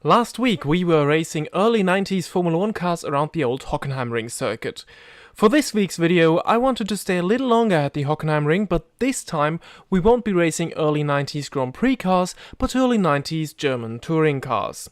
Last week we were racing early 90s Formula 1 cars around the old Hockenheim ring circuit. For this week's video I wanted to stay a little longer at the Hockenheim ring, but this time we won't be racing early 90s Grand Prix cars, but early 90s German touring cars.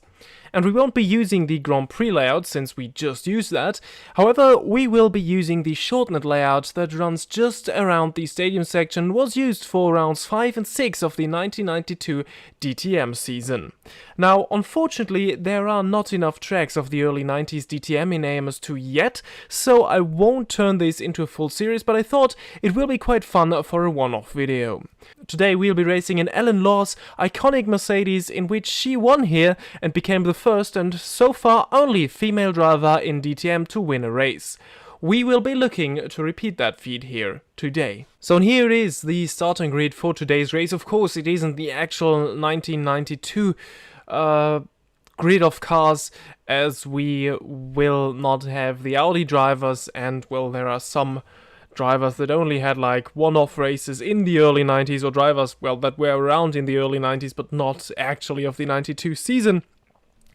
And we won't be using the Grand Prix layout since we just used that. However, we will be using the shortened layout that runs just around the stadium section, was used for rounds 5 and 6 of the 1992 DTM season. Now, unfortunately, there are not enough tracks of the early 90s DTM in AMS2 yet, so I won't turn this into a full series, but I thought it will be quite fun for a one-off video. Today we'll be racing in Lohr's iconic Mercedes, in which she won here and became the first and so far only female driver in DTM to win a race. We will be looking to repeat that feat here today. So here is the starting grid for today's race. Of course, it isn't the actual 1992 grid of cars, as we will not have the Audi drivers, and well, there are some drivers that only had like one-off races in the early 90s, or drivers, well, that were around in the early 90s but not actually of the 92 season.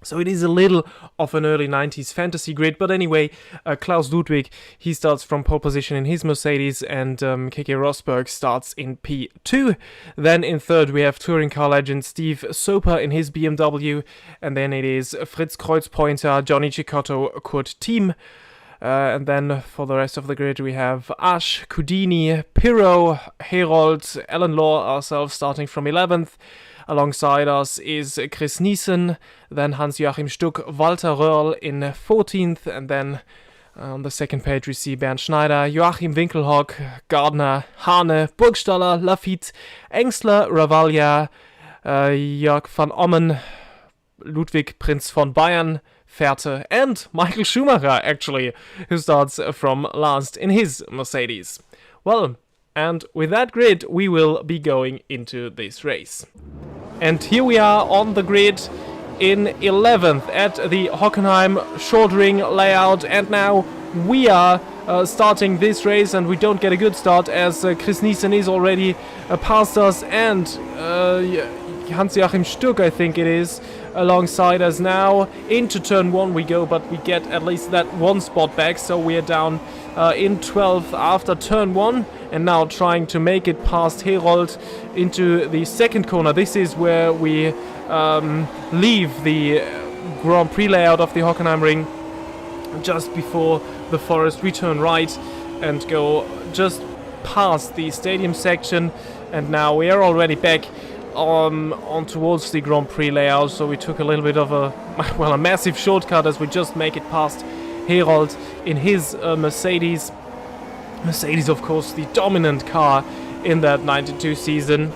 So it is a little of an early 90s fantasy grid, but anyway, Klaus Ludwig, he starts from pole position in his Mercedes, and Keke Rosberg starts in P2. Then in third we have touring car legend Steve Soper in his BMW, and then it is Fritz Kreuzpointer, Johnny Cicotto, Kurt Thiem. And then for the rest of the grid we have Asch, Cudini, Pirro, Herold, Alan Lohr, ourselves starting from 11th. Alongside us is Chris Niesen, then Hans-Joachim Stuck, Walter Röhrl in 14th, and then on the second page we see Bernd Schneider, Joachim Winkelhock, Gardner, Hane, Burgstaller, Lafitte, Engsler, Ravaglia, Jörg van Ommen, Ludwig Prinz von Bayern, Fährte, and Michael Schumacher, actually, who starts from last in his Mercedes. Well, and with that grid, we will be going into this race. And here we are on the grid in 11th at the Hockenheim short ring layout, and now we are starting this race, and we don't get a good start as Chris Niesen is already past us, and Hans-Joachim Stuck, I think it is, alongside us now. Into turn 1 we go, but we get at least that one spot back, so we are down in 12th after turn 1, and now trying to make it past Herold into the second corner. This is where we leave the Grand Prix layout of the Hockenheim ring. Just before the forest we turn right and go just past the stadium section, and now we are already back on towards the Grand Prix layout, so we took a little bit of a massive shortcut as we just make it past Herold in his Mercedes. Mercedes, of course, the dominant car in that 92 season.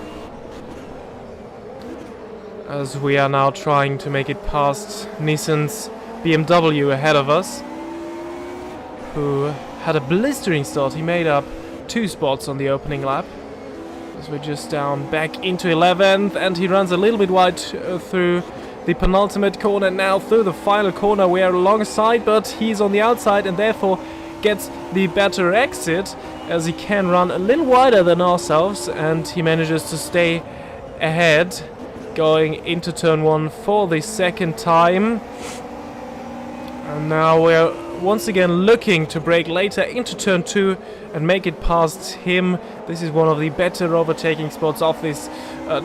As we are now trying to make it past Nissen's BMW ahead of us, who had a blistering start. He made up 2 spots on the opening lap. As we're just down back into 11th, and he runs a little bit wide through the penultimate corner. Now through the final corner we are alongside, but he's on the outside and therefore gets the better exit, as he can run a little wider than ourselves, and he manages to stay ahead going into turn 1 for the second time. And now we're once again looking to brake later into turn 2 and make it past him. This is one of the better overtaking spots of this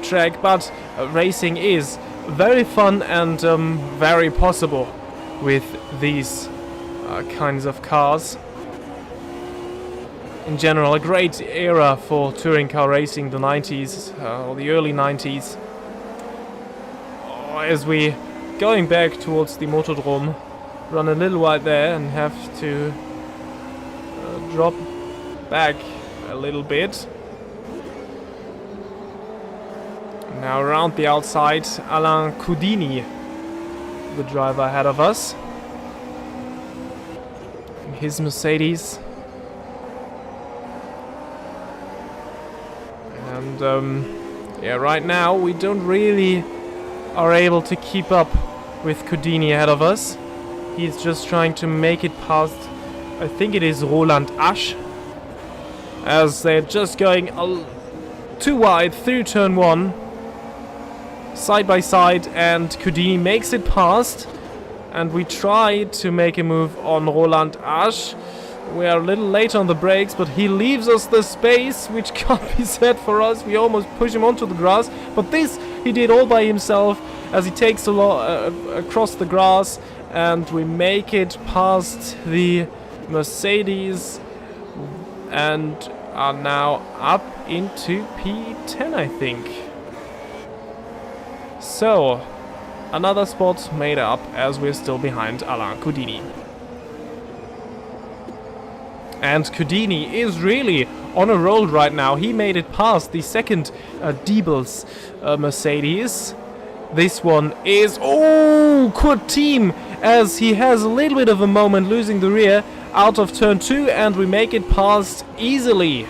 track, but racing is very fun and very possible with these kinds of cars. In general, a great era for touring car racing, the 90s, or the early 90s. As we going back towards the Motordrome, run a little wide there and have to drop back a little bit. Now around the outside, Alain Cudini, the driver ahead of us, in his Mercedes. And yeah, right now we don't really are able to keep up with Cudini ahead of us. He's just trying to make it past, I think it is Roland Asch, as they're just going too wide through turn 1. side by side, and Kudini makes it past. And we try to make a move on Roland Asch. We are a little late on the brakes, but he leaves us the space, which can't be said for us. We almost push him onto the grass, but this he did all by himself as he takes across the grass, and we make it past the Mercedes and are now up into P10, I think. So, another spot made up as we're still behind Alain Kudini. And Kudini is really on a roll right now. He made it past the second Diebels Mercedes. This one is... Oh, good team! As he has a little bit of a moment losing the rear out of turn 2, and we make it past easily.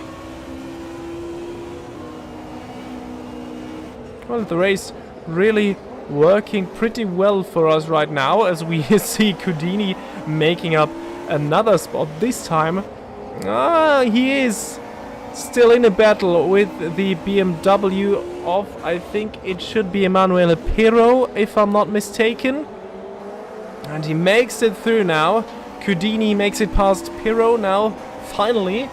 Well, the race really working pretty well for us right now, as we see Kudini making up another spot. This time he is still in a battle with the BMW of, I think it should be Emanuele Pero, if I'm not mistaken. And he makes it through now. Kudini makes it past Pero now, finally,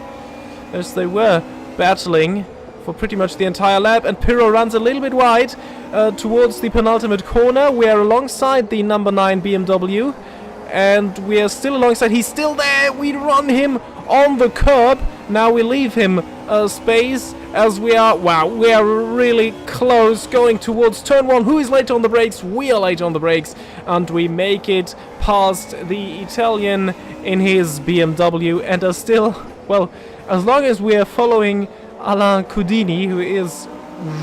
as they were battling for pretty much the entire lap. And Pero runs a little bit wide towards the penultimate corner. We are alongside the number 9 BMW. And we are still alongside. He's still there. We run him on the curb. Now we leave him space as we are... Wow, we are really close going towards turn 1. Who is late on the brakes? We are late on the brakes. And we make it past the Italian in his BMW and are still... Well, as long as we are following Alain Kudini, who is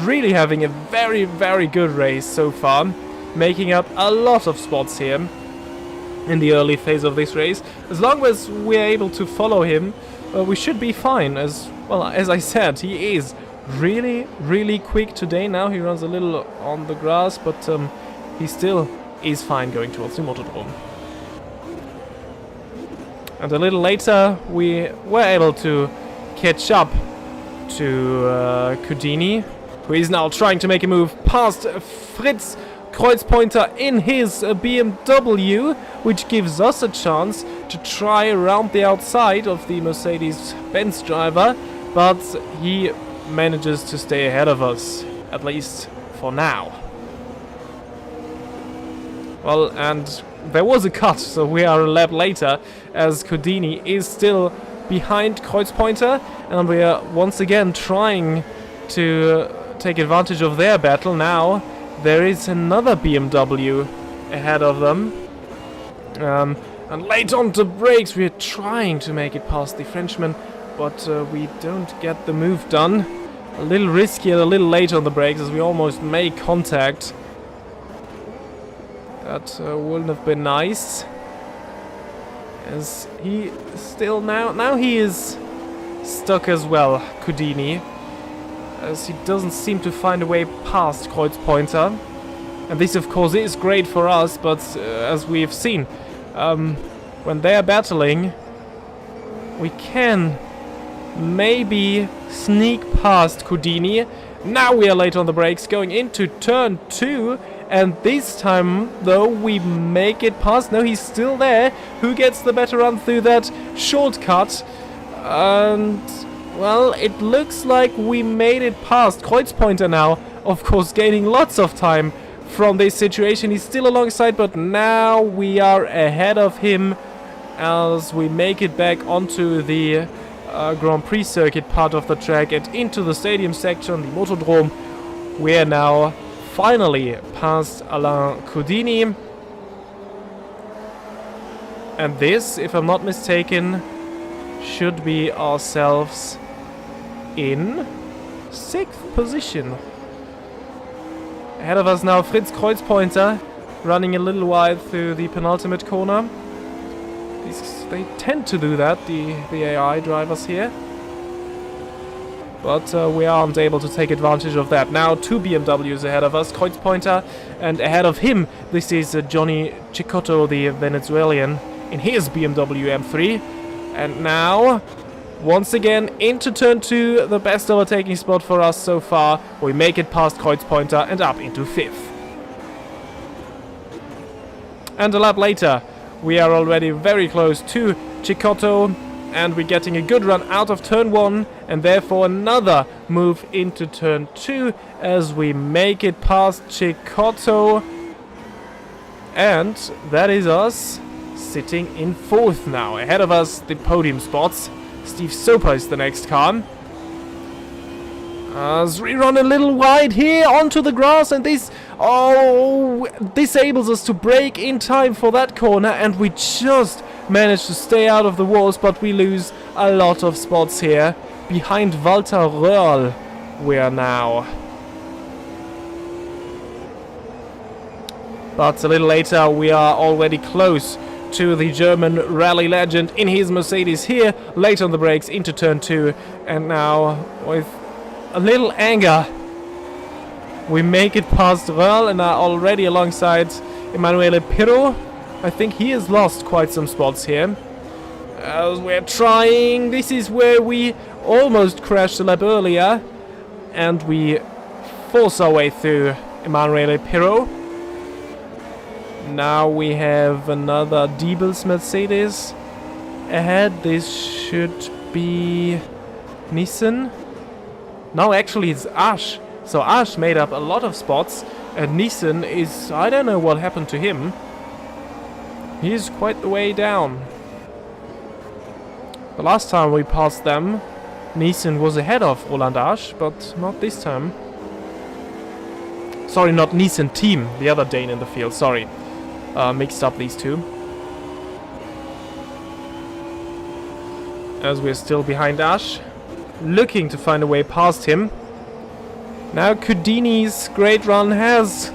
really having a very, very good race so far, making up a lot of spots here in the early phase of this race. As long as we're able to follow him, we should be fine. As well, as I said, he is really, really quick today. Now he runs a little on the grass, but he still is fine going towards the Motordrome. And a little later, we were able to catch up to Kudini, who is now trying to make a move past Fritz Kreuzpointer in his BMW, which gives us a chance to try around the outside of the Mercedes-Benz driver, but he manages to stay ahead of us, at least for now. Well, and there was a cut, so we are a lap later, as Kudini is still behind Kreuzpointer, and we are once again trying to take advantage of their battle now. There is another BMW ahead of them. And late on the brakes, we are trying to make it past the Frenchman, but we don't get the move done. A little risky and a little late on the brakes, as we almost make contact. That wouldn't have been nice. As he still now he is stuck as well, Kudini, as he doesn't seem to find a way past Kreuzpointer. And this of course is great for us, but as we've seen, when they're battling, we can maybe sneak past Kudini. Now we are late on the brakes going into turn 2, and this time though we make it past. No, he's still there. Who gets the better run through that shortcut? And well, it looks like we made it past Kreuzpointer now, of course gaining lots of time from this situation. He's still alongside, but now we are ahead of him as we make it back onto the Grand Prix circuit part of the track and into the stadium section, the Motordrome. We are now finally past Alain Kudini. And this, if I'm not mistaken, should be ourselves in 6th position. Ahead of us now Fritz Kreuzpointer, running a little wide through the penultimate corner. They tend to do that, the AI drivers here. But we aren't able to take advantage of that. Now 2 BMWs ahead of us, Kreuzpointer, and ahead of him, this is Johnny Cicotto, the Venezuelan, in his BMW M3. And now Once again, into turn 2, the best overtaking spot for us so far. We make it past Kreuzpointer and up into 5th. And a lap later, we are already very close to Cecotto, and we're getting a good run out of turn 1, and therefore another move into turn 2 as we make it past Cecotto. And that is us sitting in 4th now. Ahead of us, the podium spots. Steve Soper is the next car. As we run a little wide here onto the grass, and this disables us to brake in time for that corner, and we just managed to stay out of the walls, but we lose a lot of spots here. Behind Walter Röhrl we are now. But a little later we are already close to the German rally legend in his Mercedes here, late on the brakes into turn 2, and now with a little anger we make it past Röhrl and are already alongside Emanuele Pirro. I think he has lost quite some spots here. As we're trying, this is where we almost crashed a lap earlier, and we force our way through Emanuele Pirro. Now we have another Diebels Mercedes ahead. This should be Nissan. No, actually it's Asch. So Asch made up a lot of spots, and Nissan is... I don't know what happened to him. He's quite the way down. The last time we passed them, Nissan was ahead of Roland Asch, but not this time. Sorry, not Nissan team, the other Dane in the field, sorry. Mixed up these two. As we're still behind Asch, looking to find a way past him. Now Cudini's great run has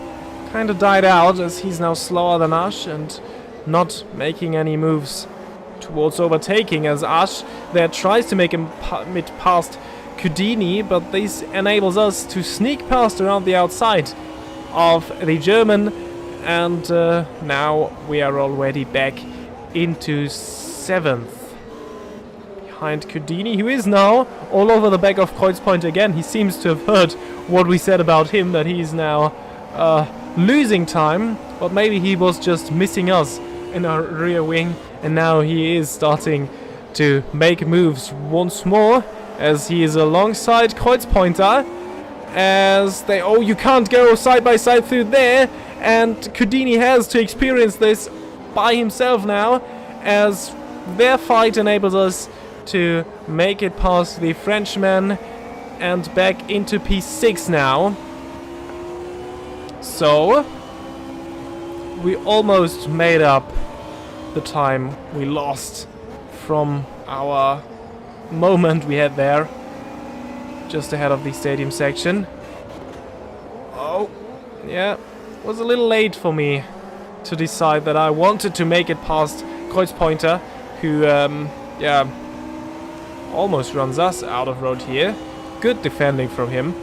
kind of died out, as he's now slower than Asch and not making any moves towards overtaking, as Asch there tries to make him past Cudini, but this enables us to sneak past around the outside of the German, and now we are already back into 7th. Behind Cudini, who is now all over the back of Kreuzpoint again. He seems to have heard what we said about him, that he's now losing time, but maybe he was just missing us in our rear wing, and now he is starting to make moves once more, as he is alongside Kreuzpointer, as they... Oh, you can't go side by side through there, and Cudini has to experience this by himself now, as their fight enables us to make it past the Frenchman and back into P6 now. So we almost made up the time we lost from our moment we had there just ahead of the stadium section. Oh, yeah, it was a little late for me to decide that I wanted to make it past Kreuzpointer, who yeah, almost runs us out of road here. Good defending from him.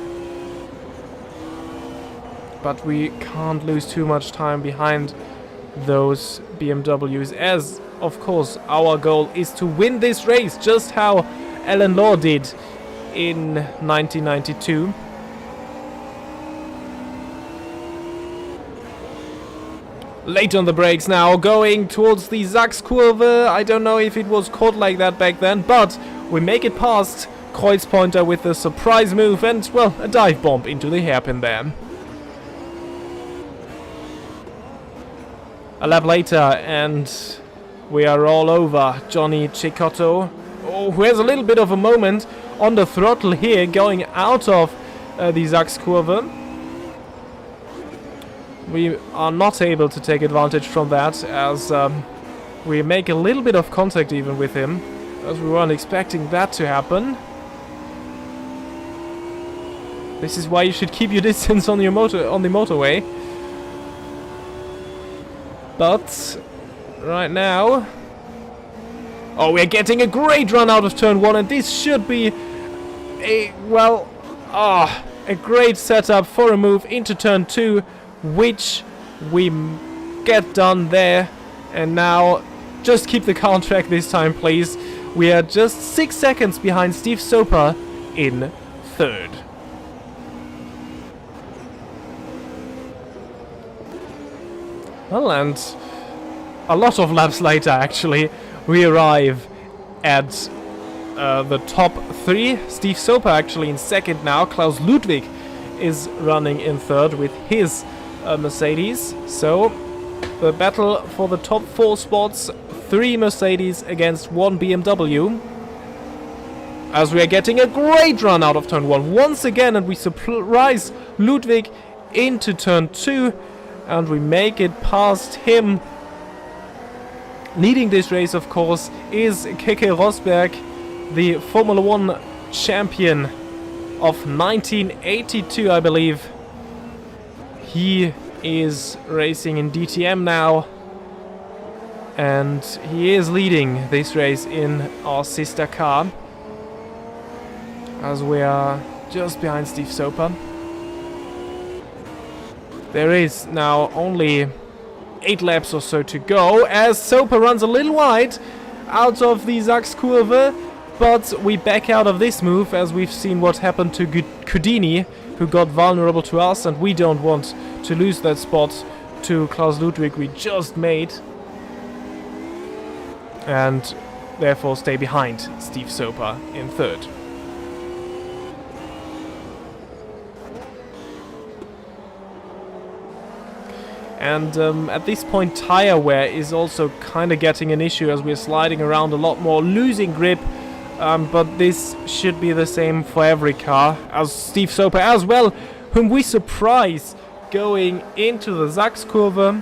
But we can't lose too much time behind those BMWs, as of course our goal is to win this race, just how Alan Lohr did in 1992. Late on the brakes now, going towards the Sachskurve. I don't know if it was called like that back then, but we make it past Kreuzpointer with a surprise move and, well, a dive bomb into the hairpin there. A lap later, and we are all over Johnny Cecotto, who has a little bit of a moment on the throttle here, going out of the Sachskurve. We are not able to take advantage from that, as we make a little bit of contact even with him, as we weren't expecting that to happen. This is why you should keep your distance on your on the motorway. But right now, oh, we're getting a great run out of turn 1, and this should be a, well, a great setup for a move into turn 2, which we get done there. And now just keep the car on track this time, please. We are just 6 seconds behind Steve Soper in third. Well, and a lot of laps later, actually, we arrive at the top 3. Steve Soper actually in second now. Klaus Ludwig is running in third with his Mercedes. So, the battle for the top 4 spots, 3 Mercedes against 1 BMW. As we are getting a great run out of turn 1 once again, and we surprise Ludwig into turn 2. And we make it past him. Leading this race, of course, is Keke Rosberg, the Formula 1 champion of 1982, I believe. He is racing in DTM now. And he is leading this race in our sister car. As we are just behind Steve Soper. There is now only 8 laps or so to go, as Soper runs a little wide out of the Sachskurve, but we back out of this move as we've seen what happened to Kudini, who got vulnerable to us, and we don't want to lose that spot to Klaus Ludwig we just made, and therefore stay behind Steve Soper in third. And at this point, tire wear is also kind of getting an issue as we're sliding around a lot more, losing grip. But this should be the same for every car, as Steve Soper as well, whom we surprise going into the Sachskurve.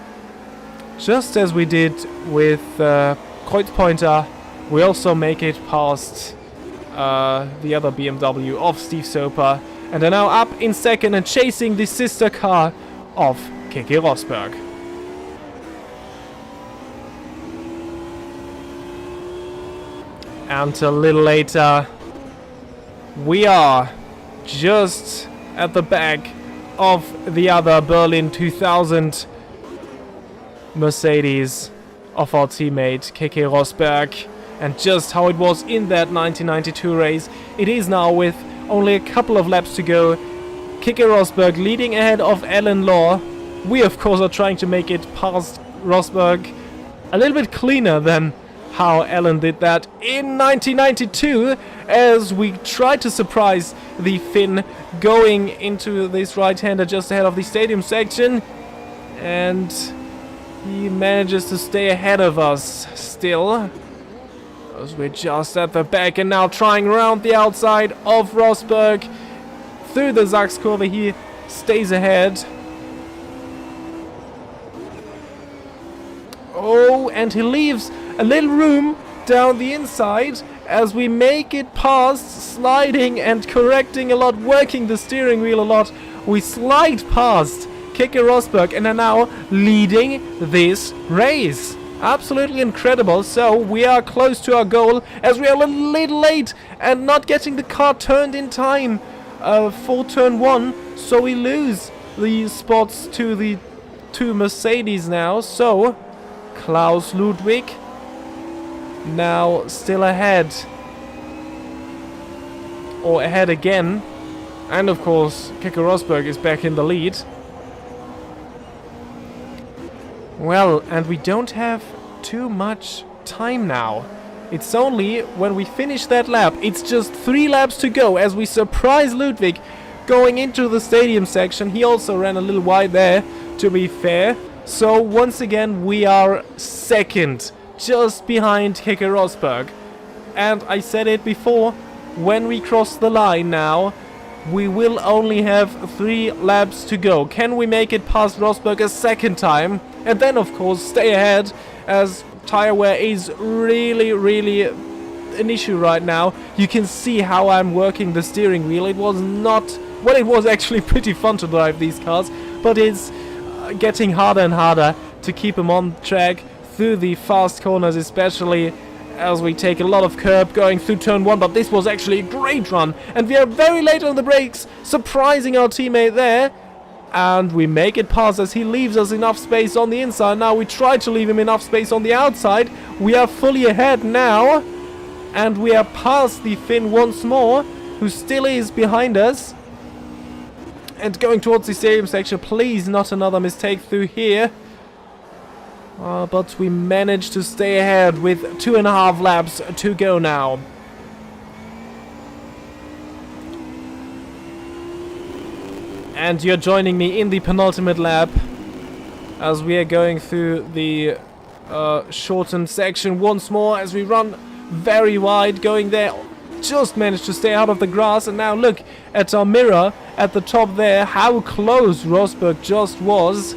Just as we did with Kreuzpointer, we also make it past the other BMW of Steve Soper, and are now up in second and chasing the sister car of Keke Rosberg. And a little later, we are just at the back of the other Berlin 2000 Mercedes of our teammate Keke Rosberg. And just how it was in that 1992 race, it is now with only a couple of laps to go. Keke Rosberg leading ahead of Alan Lohr. We, of course, are trying to make it past Rosberg a little bit cleaner than how Alan did that in 1992, as we try to surprise the Finn going into this right-hander just ahead of the stadium section. And he manages to stay ahead of us still, as we're just at the back and now trying around the outside of Rosberg through the Sachskurve. He stays ahead. Oh, and he leaves a little room down the inside as we make it past, sliding and correcting a lot, working the steering wheel a lot. We slide past Keke Rosberg and are now leading this race. Absolutely incredible. So we are close to our goal as we are a little late and not getting the car turned in time for turn 1. So we lose the spots to the 2 Mercedes now. So Klaus Ludwig now still ahead, or ahead again, and of course Keke Rosberg is back in the lead. Well, and we don't have too much time now. It's only when we finish that lap, it's just 3 laps to go as we surprise Ludwig going into the stadium section. He also ran a little wide there, to be fair. So once again we are second, just behind Keke Rosberg. And I said it before, when we cross the line now, we will only have 3 laps to go. Can we make it past Rosberg a second time? And then of course stay ahead, as tire wear is really an issue right now. You can see how I'm working the steering wheel. It was not, well, it was actually pretty fun to drive these cars, but it's getting harder and harder to keep them on track through the fast corners, especially as we take a lot of curb going through turn 1. But this was actually a great run, and we are very late on the brakes, surprising our teammate there, and we make it past as he leaves us enough space on the inside. Now we try to leave him enough space on the outside. We are fully ahead now, And we are past the Finn once more, who still is behind us. And going towards the stadium section. Please, not another mistake through here. But we managed to stay ahead with 2.5 laps to go now. And you're joining me in the penultimate lap as we are going through the shortened section once more as we run very wide, going there. Just managed to stay out of the grass, and now look at our mirror at the top there, how close Rosberg just was.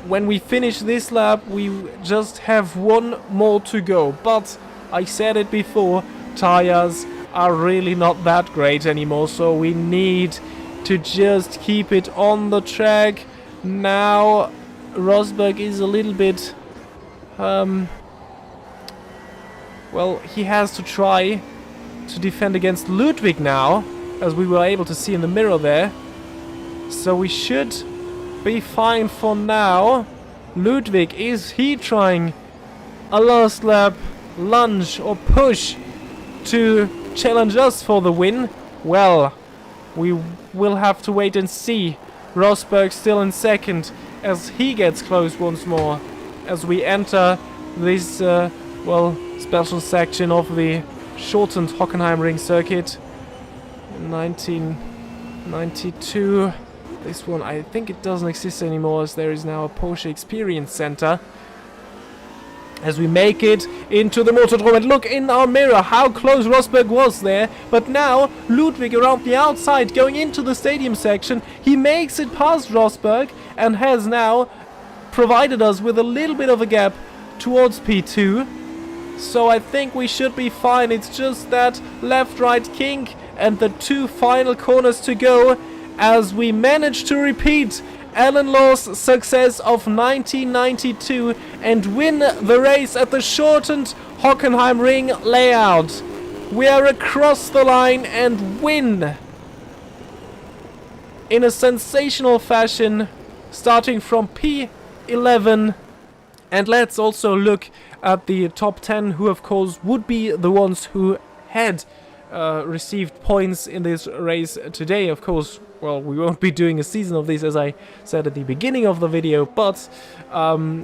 When we finish this lap, we just have one more to go, but I said it before, tires are really not that great anymore, so we need to just keep it on the track. Now Rosberg is a little bit well, he has to try to defend against Ludwig now, as we were able to see in the mirror there. So we should be fine for now. Ludwig, is he trying a last lap lunge or push to challenge us for the win? Well, we will have to wait and see. Rosberg still in second as he gets close once more as we enter this well, special section of the shortened Hockenheim ring circuit. 1992. This one, I think it doesn't exist anymore, as there is now a Porsche Experience Center. As we make it into the Motordrome, and look in our mirror how close Rosberg was there. But now Ludwig around the outside going into the stadium section. He makes it past Rosberg and has now provided us with a little bit of a gap towards P2. So I think we should be fine. It's just that left-right kink and the 2 final corners to go as we manage to repeat Alan Lohr's success of 1992 and win the race at the shortened Hockenheim ring layout. We are across the line and win in a sensational fashion, starting from P11. And let's also look at the top 10, who of course would be the ones who had received points in this race today. Of course, well, we won't be doing a season of this, as I said at the beginning of the video, but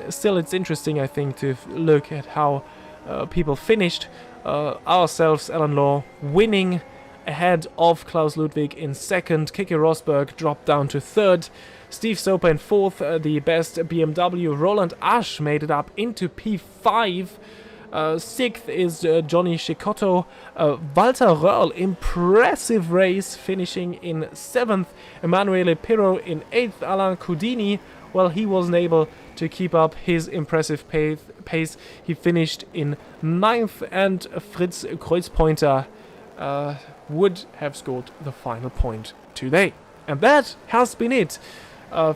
still it's interesting, I think, to look at how people finished. Ourselves, Alan Lohr, winning ahead of Klaus Ludwig in second. Keke Rosberg dropped down to third. Steve Soper in fourth. The best BMW, Roland Asch, made it up into P5. Sixth is Johnny Cecotto. Walter Röhrl, impressive race, finishing in seventh. Emanuele Pirro in eighth. Alain Coudini, well, he wasn't able to keep up his impressive pace. He finished in ninth, and Fritz Kreuzpointer would have scored the final point today. And that has been it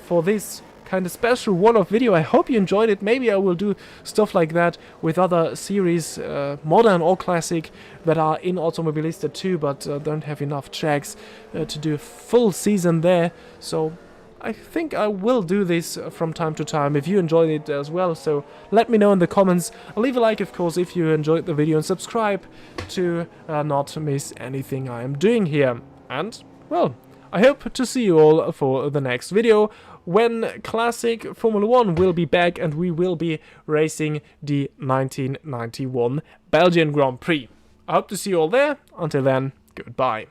for this kind of special one-off video. I hope you enjoyed it. Maybe I will do stuff like that with other series, modern or classic, that are in Automobilista too, but don't have enough tracks to do a full season there. So I think I will do this from time to time if you enjoyed it as well. So let me know in the comments. Leave a like, of course, if you enjoyed the video, and subscribe to not miss anything I am doing here. And, well, I hope to see you all for the next video, when Classic Formula 1 will be back and we will be racing the 1991 Belgian Grand Prix. I hope to see you all there. Until then, goodbye.